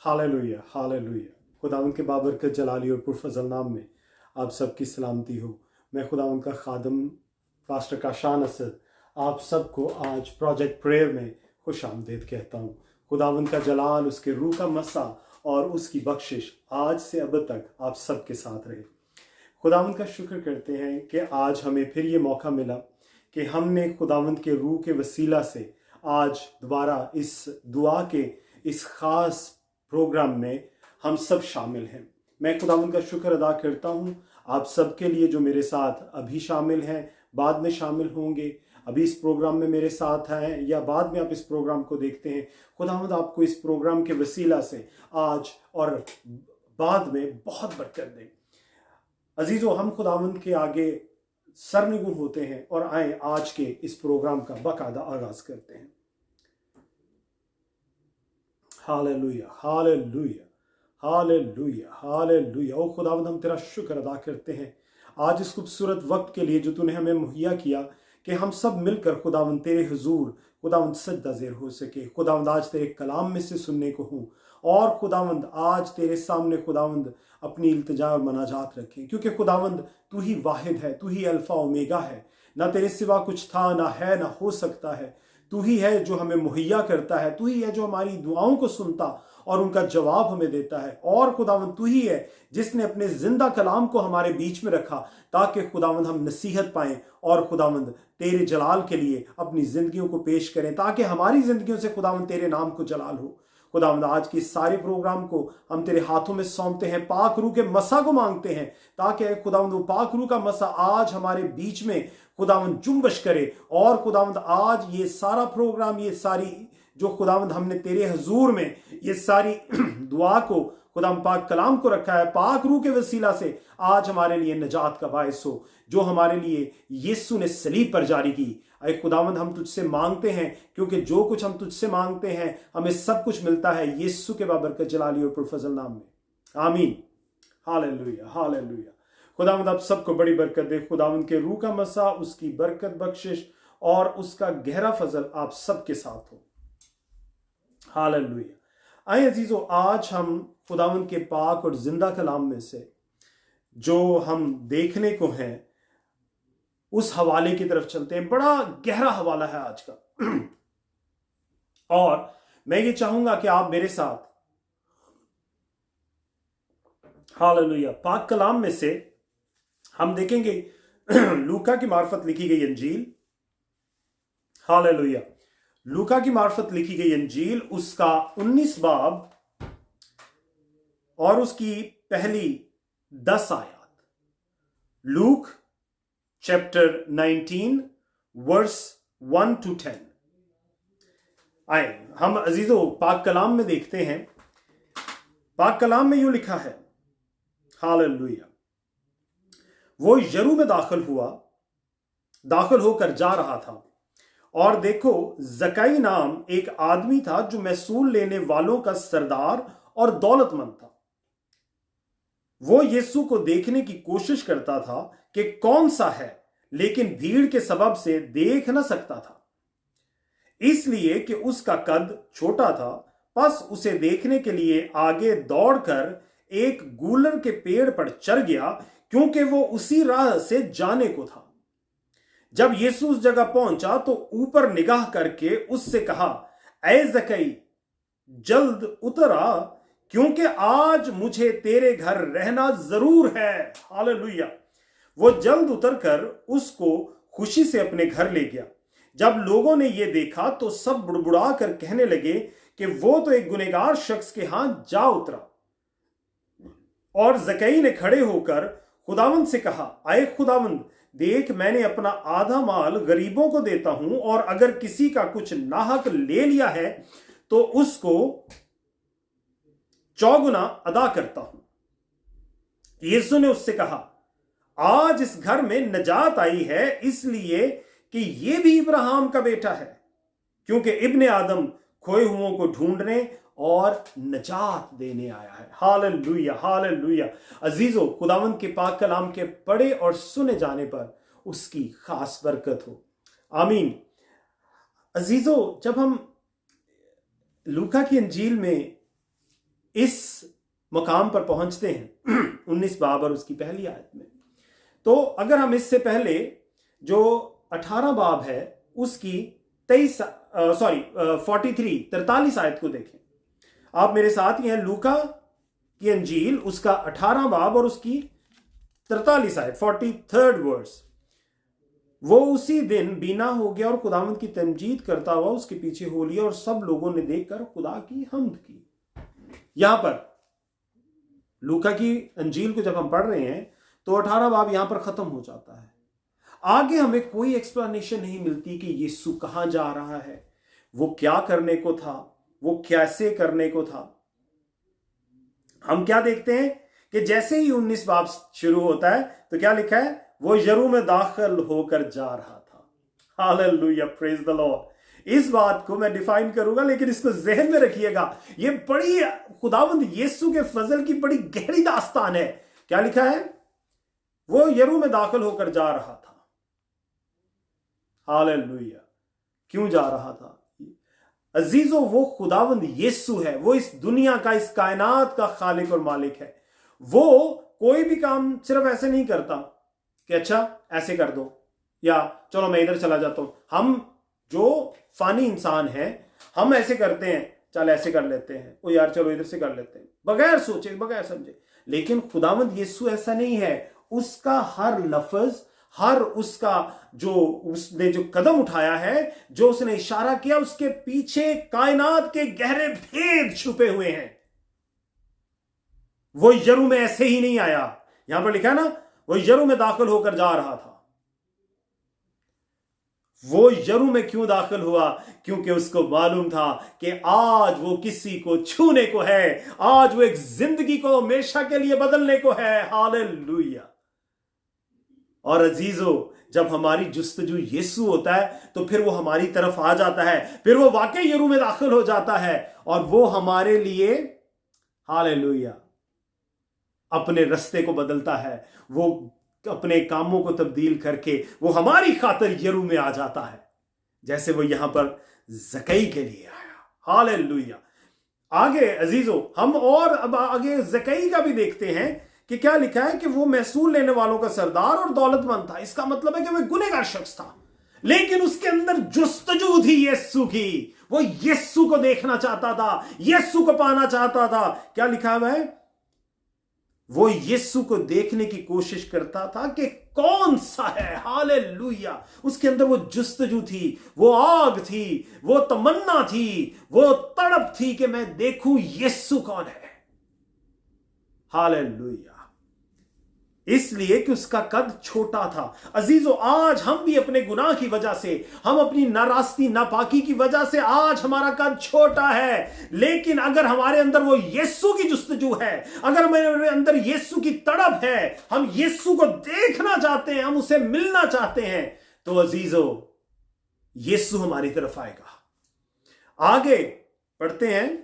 Hallelujah hallelujah. खुदावंद के बाबरकत जलाली और पुरफजल नाम में आप सबकी सलामती हो। मैं खुदावंद का खादम पास्टर काशान असद आप सबको आज प्रोजेक्ट प्रेयर में खुश आमदीद कहता हूँ। खुदावंद का जलाल, उसके रूह का मसा और उसकी बख्शिश आज से अब तक आप सबके साथ रहे। खुदावंद का शुक्र करते हैं कि आज हमें फिर ये मौका मिला कि हमने खुदावंद के रूह के वसीला से आज दोबारा इस दुआ के इस ख़ास प्रोग्राम में हम सब शामिल हैं। मैं खुदावंद का शुक्र अदा करता हूँ आप सबके लिए जो मेरे साथ अभी शामिल हैं, बाद में शामिल होंगे, अभी इस प्रोग्राम में मेरे साथ हैं या बाद में आप इस प्रोग्राम को देखते हैं। खुदावंद आपको इस प्रोग्राम के वसीला से आज और बाद में बहुत बरकत दे। अजीज़ों, हम खुदावंद के आगे सरनिगुं होते हैं और आए आज के इस प्रोग्राम का बाकायदा आगाज करते हैं। Hallelujah hallelujah hallelujah hallelujah. ओ खुदावंद, हम तेरा शुक्र अदा करते हैं आज इस खूबसूरत वक्त के लिए जो तूने हमें मुहैया किया कि हम सब मिलकर खुदावंद तेरे हुजूर खुदावंद सजदा ज़ेर हो सके। खुदावंद आज तेरे कलाम में से सुनने को हूँ और खुदावंद आज तेरे सामने खुदावंद अपनी इल्तिजा और मनाजात रखें, क्योंकि खुदावंद तू ही वाहिद है, तू ही अल्फा ओमेगा है। ना तेरे सिवा कुछ था, ना है, ना हो सकता है। तू ही है जो हमें मुहैया करता है, तू ही है जो हमारी दुआओं को सुनता और उनका जवाब हमें देता है। और खुदावंद तू ही है जिसने अपने जिंदा कलाम को हमारे बीच में रखा ताकि खुदावंद हम नसीहत पाएं और खुदावंद तेरे जलाल के लिए अपनी जिंदगियों को पेश करें, ताकि हमारी जिंदगियों से खुदावंद तेरे नाम को जलाल हो। खुदावंद आज के सारे प्रोग्राम को हम तेरे हाथों में सौंपते हैं, पाक रूह के मसा को मांगते हैं ताकि खुदावंद वो पाक रूह का मसा आज हमारे बीच में खुदावंद जुम्बश करे। और खुदावंद आज ये सारा प्रोग्राम, ये सारी जो खुदावंद हमने तेरे हजूर में ये सारी दुआ को खुदाम पाक कलाम को रखा है, पाक रूह के वसीला से आज हमारे लिए नजात का बायस हो, जो हमारे लिए यीशु ने सलीब पर जारी की। अरे खुदावंद, हम तुझसे मांगते हैं, क्योंकि जो कुछ हम तुझसे मांगते हैं हमें सब कुछ मिलता है यीशु के बाबरकत जलाली और पुरफजल नाम में। आमीन। Hallelujah hallelujah. खुदावंद आप सबको बड़ी बरकत दे। खुदावंद के रूह का मसा, उसकी बरकत, बख्शिश और उसका गहरा फजल आप सबके साथ हो। हालेलुया। आए अजीजों, आज हम खुदावंद के पाक और जिंदा कलाम में से जो हम देखने को हैं उस हवाले की तरफ चलते हैं। बड़ा गहरा हवाला है आज का और मैं ये चाहूंगा कि आप मेरे साथ हालेलुया पाक कलाम में से हम देखेंगे लूका की मार्फत लिखी गई अंजील। हालेलुया। लूका की मार्फत लिखी गई अंजील, उसका 19 बाब और उसकी पहली 10 आयत। Luke chapter 19 verse 1 to 10। आए हम अजीजों पाक कलाम में देखते हैं। पाक कलाम में यूं लिखा है, हालेलुया, वो यरू में दाखिल होकर जा रहा था और देखो जकई नाम एक आदमी था जो महसूल लेने वालों का सरदार और दौलतमंद था। वो यीशु को देखने की कोशिश करता था कि कौन सा है, लेकिन भीड़ के सबब से देख न सकता था, इसलिए कि उसका कद छोटा था। बस उसे देखने के लिए आगे दौड़कर एक गूलर के पेड़ पर चढ़ गया, क्योंकि वो उसी राह से जाने को था। जब यीशु उस जगह पहुंचा तो ऊपर निगाह करके उससे कहा, ऐ जकई, जल्द उतर आ, क्योंकि आज मुझे तेरे घर रहना जरूर है। हालेलुया। वो जल्द उतरकर उसको खुशी से अपने घर ले गया। जब लोगों ने ये देखा तो सब बुड़बुड़ा कर कहने लगे कि वो तो एक गुनहगार शख्स के हाथ जा उतरा। और जकई ने खड़े होकर खुदावंद से कहा, आए खुदावंद, देख मैंने अपना आधा माल गरीबों को देता हूं, और अगर किसी का कुछ नाहक ले लिया है तो उसको चौगुना अदा करता हूं। यीशु ने उससे कहा, आज इस घर में नजात आई है, इसलिए कि यह भी इब्राहिम का बेटा है, क्योंकि इब्ने आदम खोए हुओं को ढूंढने और नजात देने आया है। Hallelujah hallelujah. अजीजों, खुदावंद के पाक कलाम के पढ़े और सुने जाने पर उसकी खास बरकत हो। आमीन। अजीजों, जब हम लूका की अंजील में इस मकाम पर पहुंचते हैं 19 बाब और उसकी पहली आयत में। तो अगर हम इससे पहले जो 18 बाब है उसकी 43 आयत को देखें। आप मेरे साथ ही हैं, लूका की अंजील उसका 18 बाब और उसकी 43 आयत, 43rd वर्स। वो उसी दिन बीना हो गया और खुदावंद की तमजीद करता हुआ उसके पीछे हो लिया और सब लोगों ने देखकर खुदा की हम्द की। यहां पर लूका की अंजील को जब हम पढ़ रहे हैं तो 18 बाब यहां पर खत्म हो जाता है। आगे हमें कोई एक्सप्लेनेशन नहीं मिलती कि यीशु कहां जा रहा है, वो क्या करने को था, वो कैसे करने को था। हम क्या देखते हैं कि जैसे ही 19 बाब शुरू होता है तो क्या लिखा है, वो यरू में दाखिल होकर जा रहा था। Hallelujah, praise the Lord. इस बात को मैं डिफाइन करूंगा, लेकिन इसको जहन में रखिएगा, ये बड़ी खुदावंद यीशु के फजल की बड़ी गहरी दास्तान है। क्या लिखा है, वो यरू में दाखिल होकर जा रहा था। हालेलुया। क्यों जा रहा था अजीजों? वो खुदावंद यीशु है, वो इस दुनिया का, इस कायनात का खालिक और मालिक है। वो कोई भी काम सिर्फ ऐसे नहीं करता कि अच्छा ऐसे कर दो या चलो मैं इधर चला जाता हूं। हम जो फानी इंसान हैं हम ऐसे करते हैं, चल ऐसे कर लेते हैं, ओ यार चलो इधर से कर लेते हैं, बगैर सोचे बगैर समझे। लेकिन खुदावंद यीशु ऐसा नहीं है। उसका हर लफ्ज, हर उसका जो उसने जो कदम उठाया है, जो उसने इशारा किया, उसके पीछे कायनात के गहरे भेद छुपे हुए हैं। वो यरू में ऐसे ही नहीं आया। यहां पर लिखा है ना, वो यरू में दाखिल होकर जा रहा था। वो यरू में क्यों दाखिल हुआ? क्योंकि उसको मालूम था कि आज वो किसी को छूने को है, आज वो एक जिंदगी को हमेशा के लिए बदलने को है। हालेलुया। और अजीजों, जब हमारी जुस्तजू यीशु होता है तो फिर वो हमारी तरफ आ जाता है, फिर वो वाकई यरू में दाखिल हो जाता है और वो हमारे लिए, हालेलुया, अपने रास्ते को बदलता है। वो अपने कामों को तब्दील करके वो हमारी खातिर यरू में आ जाता है, जैसे वो यहां पर जकई के लिए आया। हालेलुया। आगे अजीजों हम और अब आगे जकई का भी देखते हैं कि क्या लिखा है कि वो महसूल लेने वालों का सरदार और दौलतमंद था। इसका मतलब है कि वह गुनहगार शख्स था, लेकिन उसके अंदर जुस्तजू थी यीशु की। वो यीशु को देखना चाहता था, यीशु को पाना चाहता था। क्या लिखा हुआ है, वो यीशु को देखने की कोशिश करता था कि कौन सा है। हालेलुया। उसके अंदर वो जुस्तजू थी, वो आग थी, वो तमन्ना थी, वो तड़प थी कि मैं देखूं यीशु कौन है। हालेलुया। इसलिए कि उसका कद छोटा था। अजीजों, आज हम भी अपने गुनाह की वजह से, हम अपनी नारास्ती नापाकी की वजह से आज हमारा कद छोटा है। लेकिन अगर हमारे अंदर वो यीशु की जुस्तजू है, अगर हमारे अंदर यीशु की तड़प है, हम यीशु को देखना चाहते हैं, हम उसे मिलना चाहते हैं, तो अजीजों यीशु हमारी तरफ आएगा। आगे पढ़ते हैं,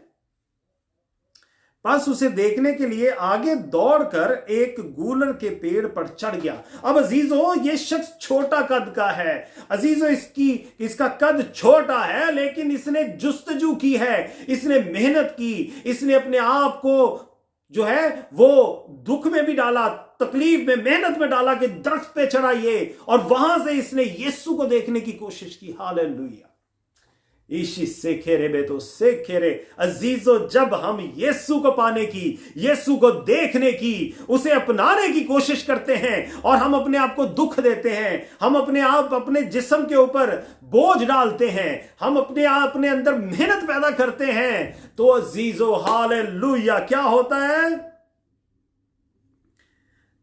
बस उसे देखने के लिए आगे दौड़कर एक गूलर के पेड़ पर चढ़ गया। अब अजीजों, ये शख्स छोटा कद का है। अजीजों, इसका कद छोटा है, लेकिन इसने जुस्तजू की है, इसने मेहनत की, इसने अपने आप को जो है वो दुख में भी डाला, तकलीफ में, मेहनत में डाला कि दरख्त पे चढ़ा ये, और वहां से इसने यीशु को देखने की कोशिश की। हालेलुया। ईशी से खेरे बेतो से खेरे। अजीजों, जब हम यीशु को पाने की, यीशु को देखने की, उसे अपनाने की कोशिश करते हैं और हम अपने आप को दुख देते हैं, हम अपने जिस्म के ऊपर बोझ डालते हैं, हम अपने अंदर मेहनत पैदा करते हैं, तो अजीजों हालेलुया क्या होता है?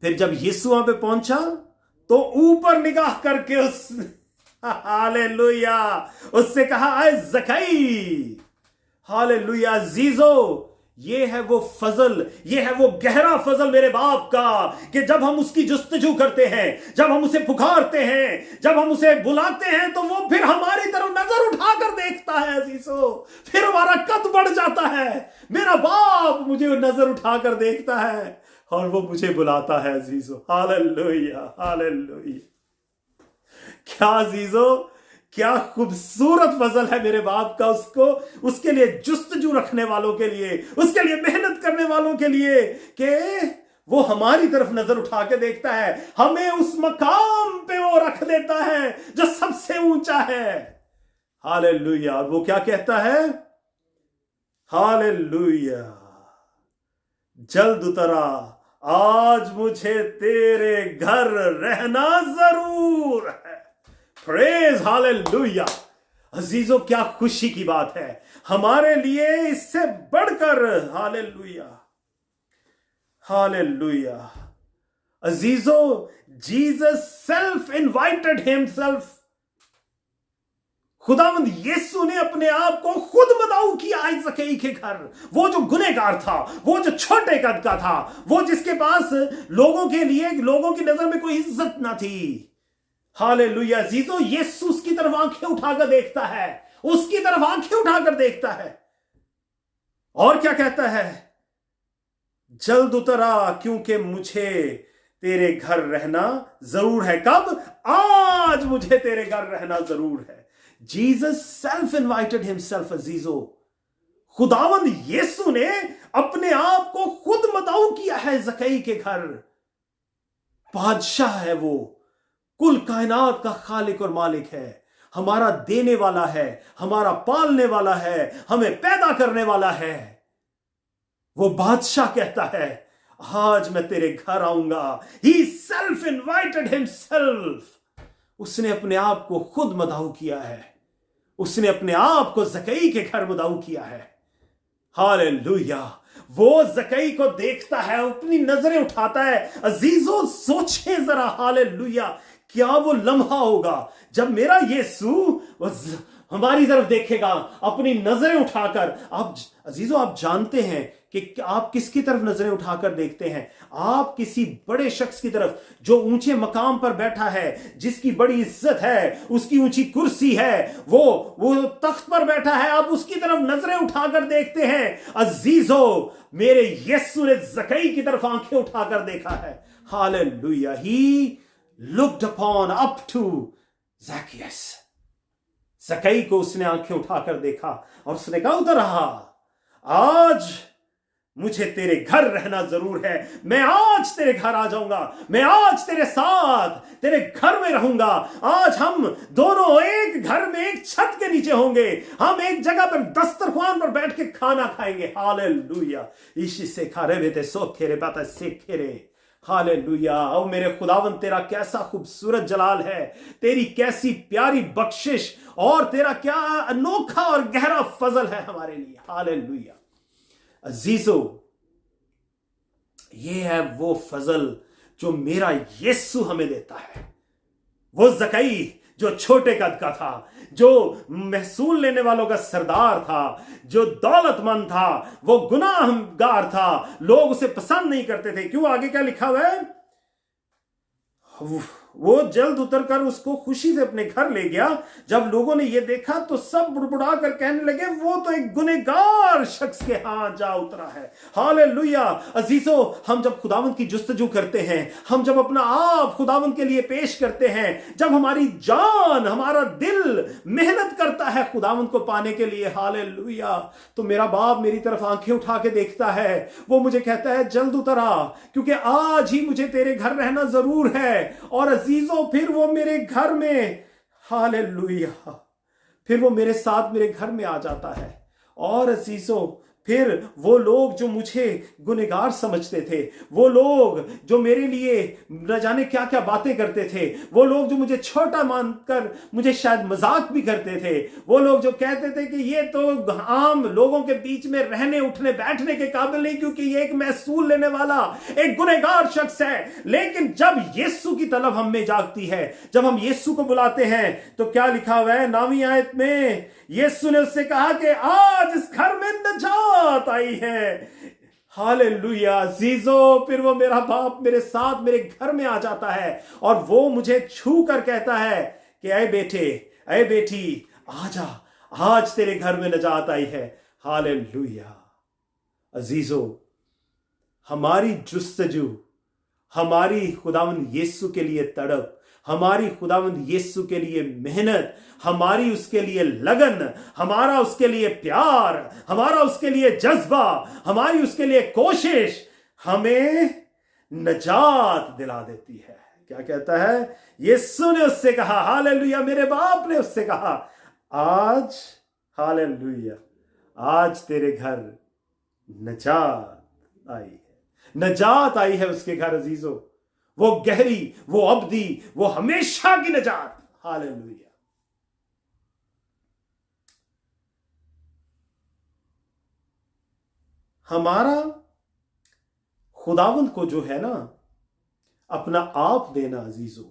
फिर जब यीशु वहां पे पहुंचा तो ऊपर निगाह करके हालेलुया उससे कहा, आए जकई। हालेलुया। अजीजों, ये है वो फजल, ये है वो गहरा फजल मेरे बाप का, कि जब हम उसकी जुस्तजू करते हैं, जब हम उसे पुकारते हैं, जब हम उसे बुलाते हैं, तो वो फिर हमारी तरफ नजर उठाकर देखता है। अजीजों, फिर हमारा कद बढ़ जाता है। मेरा बाप मुझे नजर उठाकर देखता है और वो मुझे बुलाता है। अजीजों, हालेलुया हालेलुया। क्या अजीजों, क्या खूबसूरत फजल है मेरे बाप का उसको, उसके लिए जुस्तजू रखने वालों के लिए, उसके लिए मेहनत करने वालों के लिए, कि वो हमारी तरफ नजर उठा के देखता है, हमें उस मकाम पे वो रख देता है जो सबसे ऊंचा है। हालेलुया। और वो क्या कहता है? हालेलुया, जल्द उतरा, आज मुझे तेरे घर रहना जरूर है। Praise hallelujah. अजीजों, क्या खुशी की बात है हमारे लिए इससे बढ़कर। Hallelujah, hallelujah. अजीजों, जीसस सेल्फ इनवाइटेड हिमसेल्फ, खुदावंद यीशु ने अपने आप को खुद मदाऊ किया ज़क्कई के घर। वो जो गुनहगार था, वो जो छोटे कद का था, वो जिसके पास लोगों के लिए, लोगों की नजर में कोई इज्जत ना थी। हालेलुया। अजीजों, यीशु उसकी तरफ आंखें उठाकर देखता है, उसकी तरफ आंखें उठाकर देखता है, और क्या कहता है? जल्द उतरा, क्योंकि मुझे तेरे घर रहना जरूर है। कब? आज मुझे तेरे घर रहना जरूर है। Jesus self invited himself. अजीजो, खुदावंद यीशु ने अपने आप को खुद मदाऊ किया है ज़क्कई के घर। बादशाह है वो, कुल कायनात का खालिक और मालिक है, हमारा देने वाला है, हमारा पालने वाला है, हमें पैदा करने वाला है। वो बादशाह कहता है, आज मैं तेरे घर आऊंगा। ही सेल्फ इनवाइटेड हिमसेल्फ। उसने अपने आप को खुद मदाऊ किया है, उसने अपने आप को ज़क्कई के घर मदाऊ किया है। हालेलुया। वो ज़क्कई को देखता है, अपनी नजरें उठाता है। अजीजों, सोचें जरा, हालेलुया, क्या वो लम्हा होगा जब मेरा यीशु हमारी तरफ देखेगा अपनी नजरें उठाकर। आप अजीजों, आप जानते हैं कि आप किसकी तरफ नजरें उठाकर देखते हैं? आप किसी बड़े शख्स की तरफ, जो ऊंचे मकाम पर बैठा है, जिसकी बड़ी इज्जत है, उसकी ऊंची कुर्सी है, वो तख्त पर बैठा है, आप उसकी तरफ नजरें उठाकर देखते हैं। अजीजों, मेरे यीशु ने ज़क्कई की तरफ आंखें उठाकर देखा है। Hallelujah. He looked upon up to Zacchaeus. ज़क्कई को उसने आंखें उठाकर देखा और उसने कहा, उतर रहा, आज मुझे तेरे घर रहना जरूर है। मैं आज तेरे घर आ जाऊंगा, मैं आज तेरे साथ तेरे घर में रहूंगा। आज हम दोनों एक घर में, एक छत के नीचे होंगे, हम एक जगह पर दस्तरखान पर बैठ के खाना खाएंगे। हालेलुया। इसी से खारे बेते सो खेरे बाता से खेरे। हालेलुया। ओ मेरे खुदावन, तेरा कैसा खूबसूरत जलाल है, तेरी कैसी प्यारी बख्शिश, और तेरा क्या अनोखा और गहरा फजल है हमारे लिए। हालेलुया। अजीजों, ये है वो फजल जो मेरा यीशु हमें देता है। वो ज़क्कई जो छोटे कद का था, जो महसूल लेने वालों का सरदार था, जो दौलतमंद था, वो गुनाहगार था, लोग उसे पसंद नहीं करते थे। क्यों? आगे क्या लिखा हुआ है? वो जल्द उतरकर उसको खुशी से अपने घर ले गया। जब लोगों ने यह देखा तो सब बुड़बुड़ा कर कहने लगे, वो तो एक गुनहगार शख्स के हाथ जा उतरा है। हालेलुया। अजीजों, हम जब खुदावंद की जुस्तजू करते हैं, हम जब अपना आप खुदावंद के लिए पेश करते हैं, जब हमारी जान, हमारा दिल मेहनत करता है खुदावंद को पाने के लिए, हालेलुया, तो मेरा बाप मेरी तरफ आंखें उठा के देखता है। वो मुझे कहता है, जल्द उतरा, क्योंकि आज ही मुझे तेरे घर रहना जरूर है। और अजीजों, फिर वो मेरे घर में, हालेलुया, फिर वो मेरे साथ मेरे घर में आ जाता है। और अजीजों, फिर वो लोग जो मुझे गुनहगार समझते थे, वो लोग जो मेरे लिए न जाने क्या क्या बातें करते थे, वो लोग जो मुझे छोटा मानकर मुझे शायद मजाक भी करते थे, वो लोग जो कहते थे कि ये तो आम लोगों के बीच में रहने उठने बैठने के काबिल नहीं, क्योंकि ये एक महसूल लेने वाला एक गुनहगार शख्स है। लेकिन जब यीशु की तलब हम में जागती है, जब हम यीशु को बुलाते हैं, तो क्या लिखा हुआ है 9वीं आयत में? यीशु ने उससे कहा कि आज इस घर में नजात आई है। हालेलुया। अजीजों, फिर वो मेरा बाप मेरे साथ मेरे घर में आ जाता है और वो मुझे छू कर कहता है कि अय बेटे, अय बेटी, आजा, आज तेरे घर में नजात आई है। हालेलुया। अजीजों, हमारी जुस्तजू, हमारी खुदावंद यीशु के लिए तड़प, हमारी खुदावंद यीशु के लिए मेहनत, हमारी उसके लिए लगन, हमारा उसके लिए प्यार, हमारा उसके लिए जज्बा, हमारी उसके लिए कोशिश हमें नजात दिला देती है। क्या कहता है? यीशु ने उससे कहा, हालेलुया, मेरे बाप ने उससे कहा, आज हालेलुया, आज तेरे घर नजात आई है। नजात आई है उसके घर अजीजों, वो गहरी, वो अब्दी, वो हमेशा की नजात। हालेलुया। हमारा खुदावंद को जो है ना अपना आप देना अजीजों,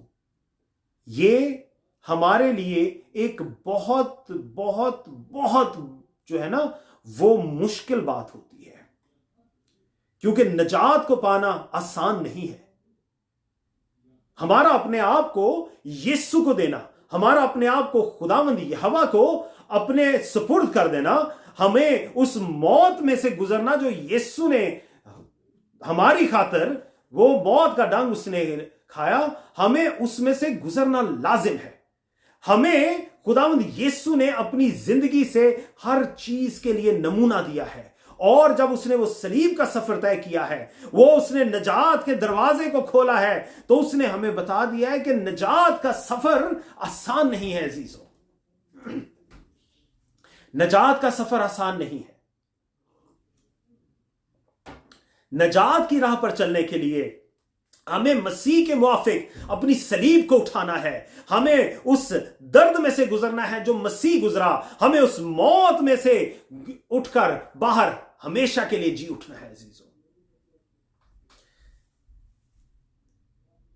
ये हमारे लिए एक बहुत बहुत बहुत जो है ना वो मुश्किल बात होती है, क्योंकि नजात को पाना आसान नहीं है। हमारा अपने आप को यीशु को देना, हमारा अपने आप को खुदावंद यहोवा को अपने सुपुर्द कर देना, हमें उस मौत में से गुजरना जो यीशु ने हमारी खातिर, वो मौत का डंग उसने खाया, हमें उसमें से गुजरना लाजिम है। हमें खुदावंद यीशु ने अपनी जिंदगी से हर चीज के लिए नमूना दिया है, और जब उसने वो सलीब का सफर तय किया है, वो उसने नजात के दरवाजे को खोला है, तो उसने हमें बता दिया है कि नजात का सफर आसान नहीं है अजीजों। नजात का सफर आसान नहीं है। नजात की राह पर चलने के लिए हमें मसीह के मुआफिक अपनी सलीब को उठाना है, हमें उस दर्द में से गुजरना है जो मसीह गुजरा, हमें उस मौत में से उठकर बाहर हमेशा के लिए जी उठना है अजीजों।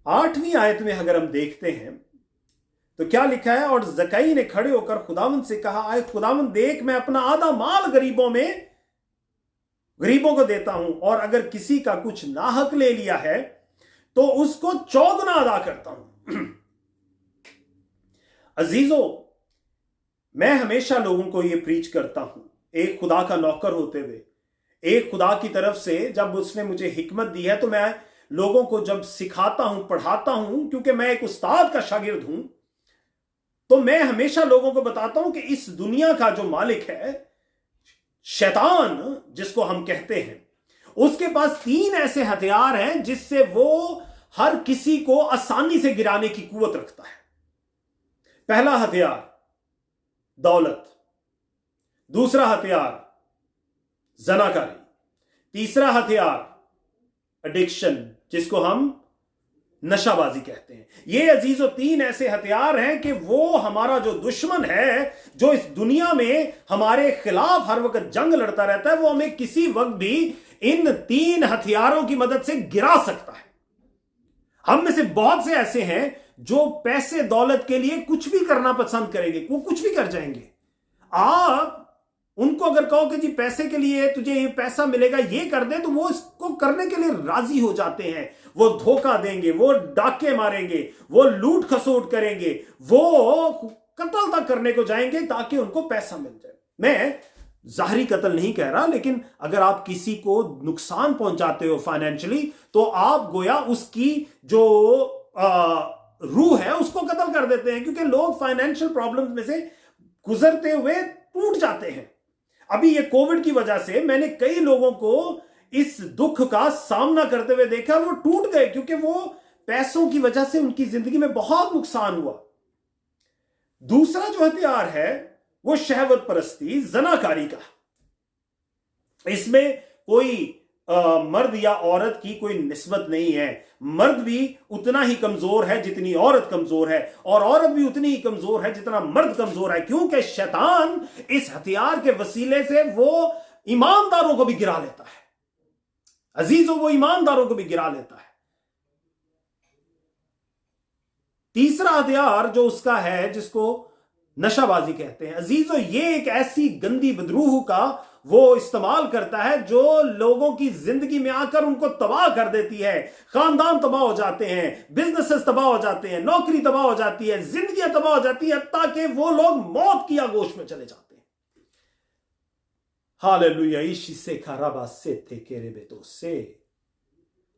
8वीं आयत में अगर हम देखते हैं तो क्या लिखा है? और जकई ने खड़े होकर खुदावंद से कहा, आए खुदावंद देख, मैं अपना आधा माल गरीबों को देता हूं, और अगर किसी का कुछ नाहक ले लिया है तो उसको 14 गुना अदा करता हूं। अजीजों, मैं हमेशा लोगों को यह प्रीच करता हूं, एक खुदा का नौकर होते हुए, एक खुदा की तरफ से जब उसने मुझे हिकमत दी है, तो मैं लोगों को जब सिखाता हूं, पढ़ाता हूं, क्योंकि मैं एक उस्ताद का शागिर्द हूं, तो मैं हमेशा लोगों को बताता हूं कि इस दुनिया का जो मालिक है, शैतान जिसको हम कहते हैं, उसके पास 3 ऐसे हथियार हैं जिससे वो हर किसी को आसानी से गिराने की कुवत रखता है। पहला हथियार दौलत, दूसरा हथियार जनाकारी, तीसरा हथियार एडिक्शन जिसको हम नशाबाजी कहते हैं। ये अजीजों 3 ऐसे हथियार हैं कि वो हमारा जो दुश्मन है, जो इस दुनिया में हमारे खिलाफ हर वक्त जंग लड़ता रहता है, वो हमें किसी वक्त भी इन 3 हथियारों की मदद से गिरा सकता है। हम में से बहुत से ऐसे हैं जो पैसे दौलत के लिए कुछ भी करना पसंद करेंगे, वो कुछ भी कर जाएंगे। आप उनको अगर कहो कि जी पैसे के लिए तुझे ये पैसा मिलेगा, ये कर दे, तो वो इसको करने के लिए राजी हो जाते हैं। वो धोखा देंगे, वो डाके मारेंगे, वो लूट खसोट करेंगे, वो कत्ल तक करने को जाएंगे ताकि उनको पैसा मिल जाए। मैं जाहरी कत्ल नहीं कह रहा, लेकिन अगर आप किसी को नुकसान पहुंचाते हो फाइनेंशियली, तो आप गोया उसकी जो रूह है उसको कत्ल कर देते हैं, क्योंकि लोग फाइनेंशियल प्रॉब्लम्स में से गुजरते हुए टूट जाते हैं। अभी ये कोविड की वजह से मैंने कई लोगों को इस दुख का सामना करते हुए देखा, वो टूट गए क्योंकि वो पैसों की वजह से उनकी जिंदगी में बहुत नुकसान हुआ। दूसरा जो हथियार है वो शहवत परस्ती, जनाकारी का। इसमें कोई मर्द या औरत की कोई निस्बत नहीं है। मर्द भी उतना ही कमजोर है जितनी औरत कमजोर है, और औरत भी उतनी ही कमजोर है जितना मर्द कमजोर है, क्योंकि शैतान इस हथियार के वसीले से वो ईमानदारों को भी गिरा लेता है। अजीजों, वो ईमानदारों को भी गिरा लेता है। तीसरा हथियार जो उसका है, जिसको नशाबाजी कहते हैं, अजीजों, ये एक ऐसी गंदी बदरूह का वो इस्तेमाल करता है जो लोगों की जिंदगी में आकर उनको तबाह कर देती है। खानदान तबाह हो जाते हैं, बिजनेसेस तबाह हो जाते हैं, नौकरी तबाह हो जाती है, जिंदगियां तबाह हो जाती है, हत्ता कि वो लोग मौत की आगोश में चले जाते हैं। हालेलुया। इशी से खराबा से थे केरे बेतो से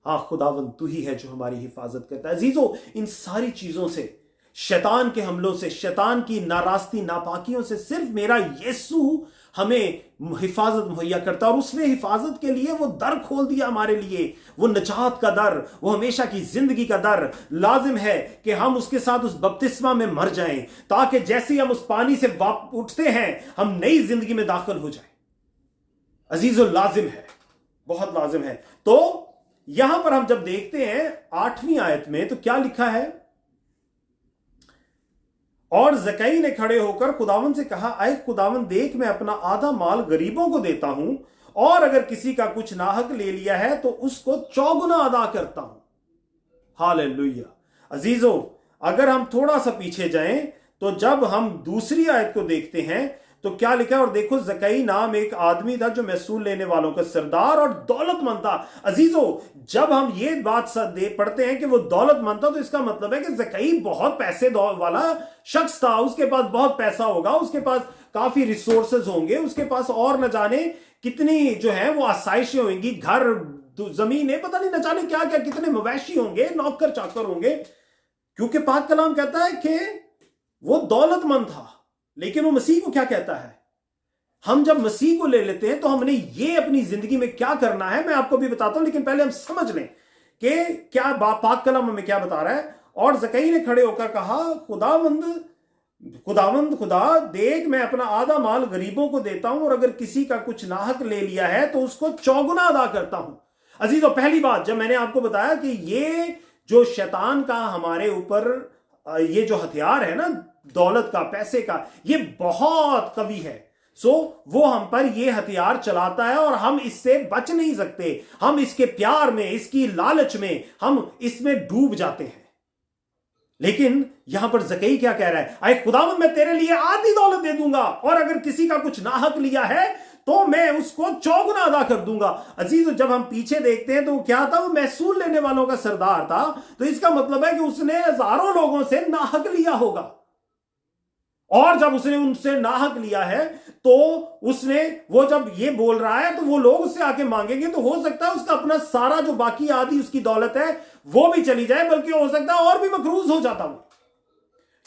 हाँ खुदावंद तू ही है जो हमारी हिफाजत करता है। अजीजों, इन सारी चीजों से, शैतान के हमलों से, शैतान की नारास्ती नापाकियों से सिर्फ मेरा यीशु हमें हिफाजत मुहैया करता है। और उसने हिफाजत के लिए वो दर खोल दिया हमारे लिए, वो नजात का दर, वो हमेशा की जिंदगी का दर। लाजिम है कि हम उसके साथ उस बपतिस्मा में मर जाएं, ताकि जैसे ही हम उस पानी से उठते हैं हम नई जिंदगी में दाखिल हो जाएं। अजीजों, लाजिम है, बहुत लाजिम है। तो यहां पर हम जब देखते हैं 8वीं आयत में, तो क्या लिखा है? और जकई ने खड़े होकर खुदावन से कहा, अय खुदावन देख, मैं अपना आधा माल गरीबों को देता हूं, और अगर किसी का कुछ नाहक ले लिया है तो उसको चौगुना अदा करता हूं। हालेलुया। अजीजों, अगर हम थोड़ा सा पीछे जाएं तो जब हम दूसरी आयत को देखते हैं तो क्या लिखा है? और देखो, जकई नाम एक आदमी था जो महसूल लेने वालों का सरदार और दौलतमंद था। अजीजों, जब हम ये बात पढ़ते हैं कि वो दौलतमंद था, तो इसका मतलब है कि जकई बहुत पैसे वाला शख्स था। उसके पास बहुत पैसा होगा, उसके पास काफी रिसोर्सेज होंगे, उसके पास और न जाने कितनी जो है वो आसाइशें होंगी, घर जमीन, पता नहीं न जाने क्या क्या, कितने मवेशी होंगे, नौकर चाकर होंगे। क्योंकि पाक कलाम कहता है कि वो दौलतमंद था। लेकिन वो मसीह को क्या कहता है? हम जब मसीह को ले लेते हैं तो हमने ये अपनी जिंदगी में क्या करना है, मैं आपको भी बताता हूं, लेकिन पहले हम समझ लें कि क्या पाक कलाम हमें क्या बता रहा है। और जकई ने खड़े होकर कहा, खुदावंद खुदा देख, मैं अपना आधा माल गरीबों को देता हूं, और अगर किसी का कुछ नाहक ले लिया है तो उसको चौगुना अदा करता हूं। अजीजों, पहली बात, जब मैंने आपको बताया कि ये जो शैतान का हमारे ऊपर ये जो हथियार है ना, दौलत का, पैसे का, ये बहुत कवि है। वो हम पर ये हथियार चलाता है और हम इससे बच नहीं सकते। हम इसके प्यार में, इसकी लालच में हम इसमें डूब जाते हैं। लेकिन यहां पर जकई क्या कह रहा है? अय खुदावंद, मैं तेरे लिए आधी दौलत दे दूंगा, और अगर किसी का कुछ नाहक लिया है तो मैं उसको चौगुना अदा कर दूंगा। अजीज, जब हम पीछे देखते हैं तो क्या था? वो महसूल लेने वालों का सरदार था। तो इसका मतलब है कि उसने हजारों लोगों से नाहक लिया होगा, और जब उसने उनसे नाहक लिया है तो उसने, वो जब ये बोल रहा है तो वो लोग उससे आके मांगेंगे, तो हो सकता है उसका अपना सारा जो बाकी आधी उसकी दौलत है वो भी चली जाए, बल्कि हो सकता है और भी मकरूज हो जाता हूं।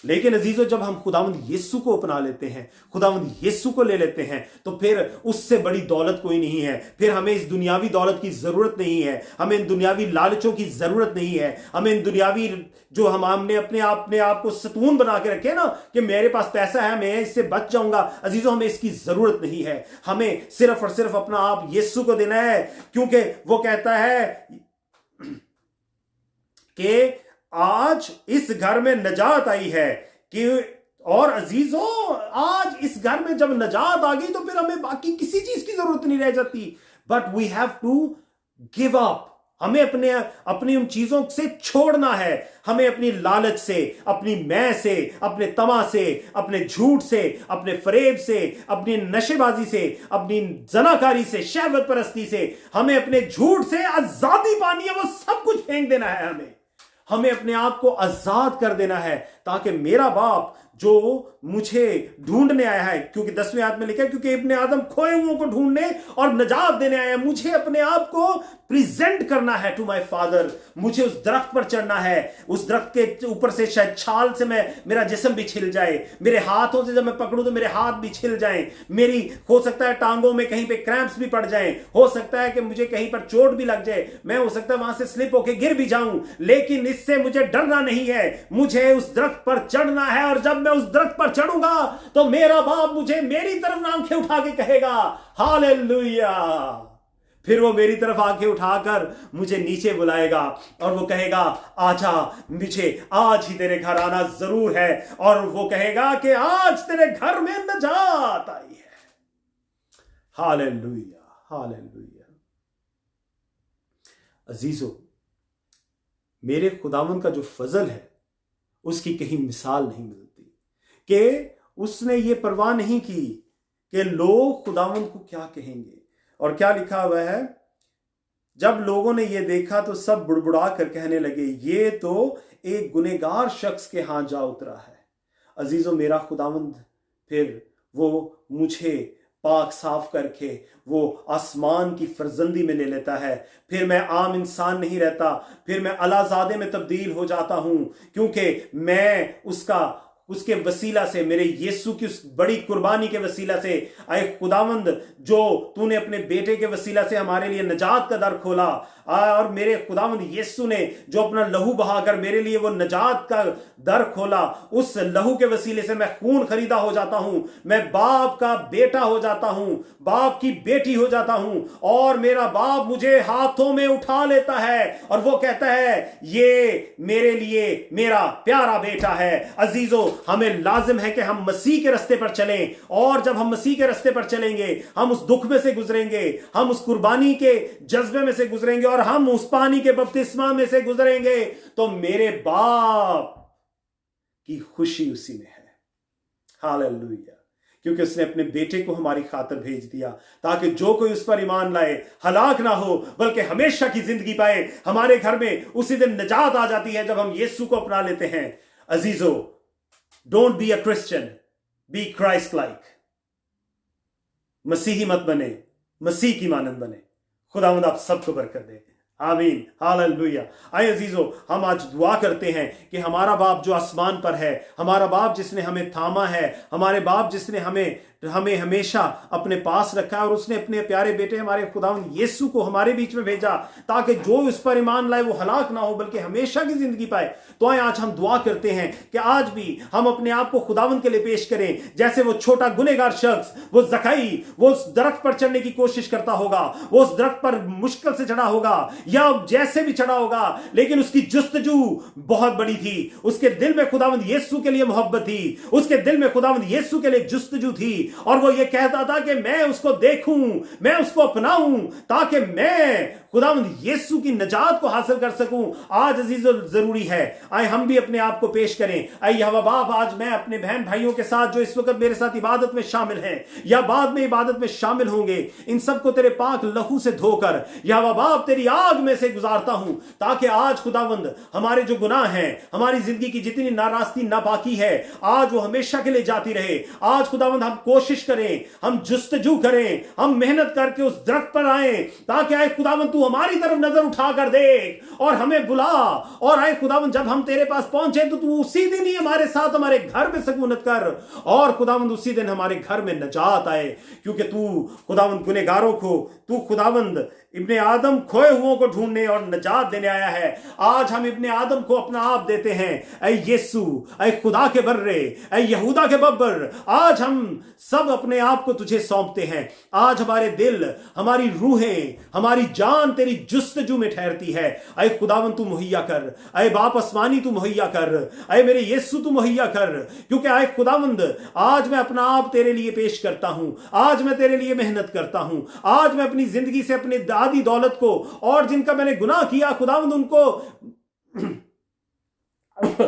लेकिन अजीजों, जब हम खुदावंद यीशु को अपना लेते हैं, खुदावंद यीशु को ले लेते हैं, तो फिर उससे बड़ी दौलत कोई नहीं है। फिर हमें इस दुनियावी दौलत की जरूरत नहीं है, हमें इन दुनियावी लालचों की जरूरत नहीं है, हमें इन दुनियावी जो हमने अपने आप को सतून बना के रखे ना कि मेरे पास पैसा है, मैं इससे बच जाऊंगा। अजीजों, हमें इसकी जरूरत नहीं है। हमें सिर्फ और सिर्फ अपना आप यीशु को देना है, क्योंकि वो कहता है कि आज इस घर में नजात आई है कि, और अजीजों, आज इस घर में जब नजात आ गई तो फिर हमें बाकी किसी चीज की जरूरत नहीं रह जाती। But we have to give up. हमें अपनी उन चीजों से छोड़ना है। हमें अपनी लालच से, अपनी मैं से, अपने तमा से, अपने झूठ से, अपने फरेब से, अपनी नशेबाजी से, अपनी जनाकारी से, शहवत परस्ती से, हमें अपने झूठ से आजादी पानी है। वो सब कुछ फेंक देना है। हमें अपने आप को आजाद कर देना है, ताकि मेरा बाप जो मुझे ढूंढने आया है, क्योंकि 10वें आयत में लिखा है, क्योंकि इब्ने आदम खोए हुओं को ढूंढने और नजात देने आया है। मुझे अपने आप को प्रेजेंट करना है टू माय फादर। मुझे उस दरख्त पर चढ़ना है, उस दरख्त के ऊपर से शायद छाल से मेरा जिस्म भी छिल जाए, मेरे हाथों से जब मैं पकड़ूं तो मेरे हाथ भी छिल जाएं, मेरी हो सकता है टांगों में कहीं पे क्रैम्प्स भी पड़ जाएं, हो सकता है कि मुझे कहीं पर चोट भी लग जाए, मैं हो सकता है वहां से स्लिप होकर गिर भी जाऊं, लेकिन इससे मुझे डरना नहीं है। मुझे उस दरख्त पर चढ़ना है, और जब मैं उस दरख्त पर चढ़ूंगा तो मेरा बाप मुझे मेरी तरफ आंखें उठा के कहेगा, हालेलुया। फिर वो मेरी तरफ आंखें उठाकर मुझे नीचे बुलाएगा और वो कहेगा, आजा, मुझे आज ही तेरे घर आना जरूर है। और वो कहेगा कि आज तेरे घर में नजात आई है। Hallelujah, hallelujah. अजीजों, मेरे खुदावन का जो फजल है उसकी कहीं मिसाल नहीं मिलती, कि उसने ये परवाह नहीं की कि लोग खुदावन को क्या कहेंगे। और क्या लिखा हुआ है? जब लोगों ने ये देखा तो सब बुड़बुड़ा कर कहने लगे, ये तो एक गुनहगार शख्स के हाथ जा उतरा है। अजीजों, मेरा खुदावंद फिर वो मुझे पाक साफ करके वो आसमान की फर्जंदी में ले लेता है। फिर मैं आम इंसान नहीं रहता, फिर मैं अलाजादे में तब्दील हो जाता हूं, क्योंकि मैं उसके वसीला से, मेरे यीशु की उस बड़ी कुर्बानी के वसीला से, आए खुदावंद जो तूने अपने बेटे के वसीला से हमारे लिए नजात का दर खोला, और मेरे खुदावंद यीशु ने जो अपना लहू बहाकर मेरे लिए वो नजात का दर खोला, उस लहू के वसीले से मैं खून खरीदा हो जाता हूं, मैं बाप का बेटा हो जाता हूं, बाप की बेटी हो जाता हूं, और मेरा बाप मुझे हाथों में उठा लेता है और वो कहता है ये मेरे लिए मेरा प्यारा बेटा है। अजीजों, हमें लाजिम है कि हम मसीह के रास्ते पर चलें, और जब हम मसीह के रास्ते पर चलेंगे हम उस दुख में से गुजरेंगे, हम उस कुर्बानी के जज्बे में से गुजरेंगे, और हम उस पानी के बपतिस्मा में से गुजरेंगे, तो मेरे बाप की खुशी उसी में है। हालेलुया, क्योंकि उसने अपने बेटे को हमारी खातिर भेज दिया, ताकि जो कोई उस पर ईमान लाए हलाक ना हो बल्कि हमेशा की जिंदगी पाए। हमारे घर में उसी दिन निजात आ जाती है जब हम यीशु को अपना लेते हैं। अजीजों, don't be a Christian, be Christ like. मसीही मत बने, मसीह की मानंद बने। खुदावंद आप सबको बरकत दे, आमीन, हालेलुया। आइए अजीजों, हम आज दुआ करते हैं कि हमारा बाप जो आसमान पर है, हमारा बाप जिसने हमें थामा है, हमारे बाप जिसने हमें हमेशा अपने पास रखा है, और उसने अपने प्यारे बेटे हमारे खुदावंद यीशु को हमारे बीच में भेजा, ताकि जो उस पर ईमान लाए वो हलाक ना हो बल्कि हमेशा की जिंदगी पाए। तो आए आज हम दुआ करते हैं कि आज भी हम अपने आप को खुदावंद के लिए पेश करें, जैसे वो छोटा गुनहगार शख्स, वो ज़कई, वो उस दरख्त पर चढ़ने की कोशिश करता होगा, वो उस दरख्त पर मुश्किल से चढ़ा होगा या जैसे भी चढ़ा होगा, लेकिन उसकी जुस्तजू बहुत बड़ी थी। उसके दिल में खुदावंद यीशु के लिए मोहब्बत थी, उसके दिल में खुदावंद यीशु के लिए जुस्तजू थी, और वो ये कहता था कि मैं उसको देखूं, मैं उसको अपनाऊं, ताकि मैं खुदावंद यीशु की नजात को हासिल कर सकूं। आज अजीजों जरूरी है, आए हम भी अपने आप को पेश करें। आए यहोवा बाप, आज मैं अपने बहन भाइयों के साथ जो इस वक्त मेरे साथ इबादत में शामिल हैं या बाद में इबादत में शामिल होंगे, इन सबको तेरे पाक लहू से धोकर यहोवा बाप तेरी आग में से गुजारता हूं, ताकि आज खुदावंद हमारे जो गुनाह हैं, हमारी जिंदगी की जितनी नाराजगी नापाकी है, आज वो हमेशा के लिए जाती रहे। आज खुदावंद हम कोशिश करें, हम जुस्तजू करें, हम मेहनत करके उस दरख्त पर आए, ताकि आए खुदावंद तू हमारी तरफ नजर उठा कर देख और हमें बुला, और आए खुदावंद जब हम तेरे पास पहुंचे तो तू उसी दिन ही हमारे साथ हमारे घर में सकूनत कर, और खुदावंद उसी दिन हमारे घर में नजात आए, क्योंकि तू खुदावंद गुनहगारों को, तू खुदावंद इब्ने आदम खोए हुओं को ढूंढने और नजात देने आया है। आज हम इब्ने आदम को अपना आप देते हैं। ऐ यीशु, ऐ खुदा के बर्रे, ऐ यहूदा के बब्बर, आज हम सब अपने आप को तुझे सौंपते हैं। आज हमारे दिल, हमारी रूहें, हमारी जान तेरी जुस्तजू में ठहरती है। ऐ खुदावन तू मुहैया कर, ऐ बाप आसमानी तू मुहैया कर, ऐ मेरे यीशु तू मुहैया कर, क्योंकि ऐ खुदावंद आज मैं अपना आप तेरे लिए पेश करता हूं, आज मैं तेरे लिए मेहनत करता हूं, आज मैं अपनी जिंदगी से अपने आदि दौलत को और जिनका मैंने गुनाह किया खुदावंद उनको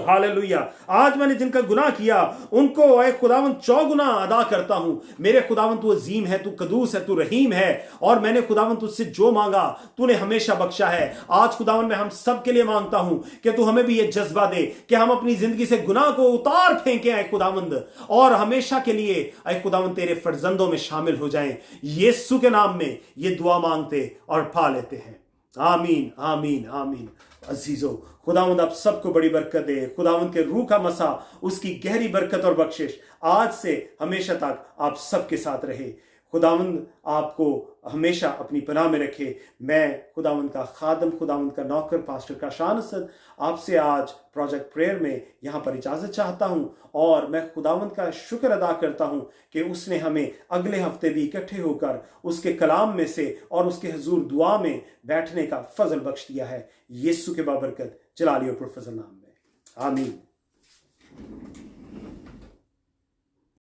हालेलुया, आज मैंने जिनका गुनाह किया उनको ऐ खुदावंद चौगुना अदा करता हूं। मेरे खुदावंद तू अजीम है, तू कदूस है, तू रहीम है, और मैंने खुदावंद तुझसे जो मांगा तूने हमेशा बख्शा है। आज खुदावंद मैं हम सब के लिए मांगता हूं कि तू हमें भी ये जज्बा दे कि हम अपनी जिंदगी से गुनाह को उतार फेंके ऐ खुदावंद, और हमेशा के लिए ऐ खुदावंद तेरे फर्जंदों में शामिल हो जाएं। यीशु के नाम में ये दुआ मांगते और पा लेते हैं, आमीन, आमीन, आमीन। अजीजों, खुदावंद आप सबको बड़ी बरकत दे। खुदावंद के रूह का मसा, उसकी गहरी बरकत और बख्शिश आज से हमेशा तक आप सबके साथ रहे। खुदावंद आपको हमेशा अपनी पनाह में रखे। मैं खुदावंद का खादम, खुदावंद का नौकर पास्टर काशान असद आपसे आज प्रोजेक्ट प्रेयर में यहाँ पर इजाज़त चाहता हूँ, और मैं खुदावंद का शुक्र अदा करता हूँ कि उसने हमें अगले हफ्ते भी इकट्ठे होकर उसके कलाम में से और उसके हजूर दुआ में बैठने का फजल बख्श दिया है। यीशु के बाबरकत जलाली और फजल नाम में, आमीन।